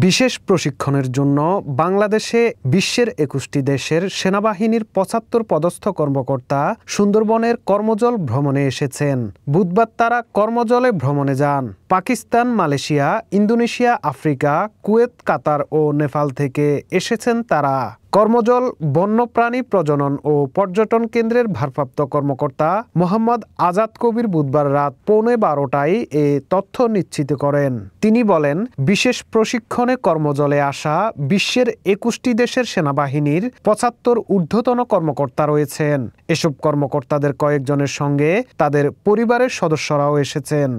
বিশেষ প্রশিক্ষণের জন্য বাংলাদেশে বিশ্বের ২১টি দেশের সেনাবাহিনীর ৭৫ পদস্থ কর্মকর্তা সুন্দরবনের কর্মজল ভ্রমণে এসেছেন। বুধবার তারা কর্মজলে ভ্রমণে যান। Pakistan, Malaysia, Indonesia, Africa, Kuwait, Qatar ও নেপাল থেকে এসেছেন তারা। কর্মজল বন্যপ্রাণী প্রজনন ও পর্যটন কেন্দ্রের ভারপ্রাপ্ত কর্মকর্তা মোহাম্মদ আজাদ কবির বুধবার রাত ১১:৩০টায় এ তথ্য নিশ্চিত করেন। তিনি বলেন, বিশেষ প্রশিক্ষণে কর্মজলে আসা বিশ্বের ২১টি দেশের সেনাবাহিনীর ৭৫ ঊর্ধ্বতন কর্মকর্তা রয়েছেন। এসব কর্মকর্তাদের কয়েকজনের সঙ্গে তাদের পরিবারের সদস্যরাও এসেছেন।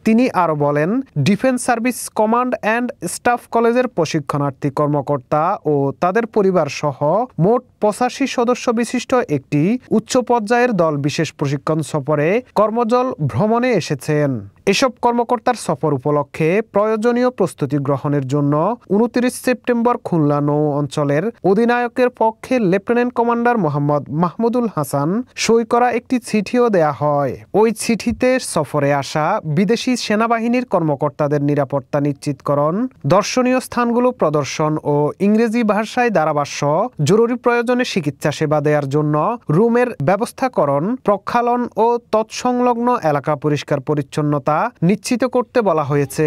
তিনি আরও বলেন, defence service command and staff কলেজের প্রশিক্ষণার্থী কর্মকর্তা ও তাদের পরিবার সহ মোট ৮৫ সদস্য বিশিষ্ট একটি উচ্চ পর্যায়ের দল বিশেষ প্রশিক্ষণ সফরে কর্মজল ভ্রমণে এসেছেন। এসব কর্মকর্তার সফর উপলক্ষে প্রয়োজনীয় প্রস্তুতি গ্রহণের জন্য ২৯ সেপ্টেম্বর খুলনা নৌ অঞ্চলের অধিনায়কের পক্ষে লেফটেন্যান্ট কমান্ডার মোহাম্মদ মাহমুদুল হাসান সই করা একটি চিঠিও দেয়া হয়। ওই চিঠিতে সফরে আসা বিদেশি সেনাবাহিনীর কর্মকর্তাদের নিরাপত্তা নিশ্চিতকরণ, দর্শনীয় স্থানগুলো প্রদর্শন ও ইংরেজি ভাষায় ধারাভাষ্য, জরুরি প্রয়োজনে চিকিৎসা সেবা দেওয়ার জন্য রুমের ব্যবস্থাকরণ, প্রক্ষালন ও তৎসংলগ্ন এলাকা পরিষ্কার পরিচ্ছন্নতা নিশ্চিত করতে বলা হয়েছে।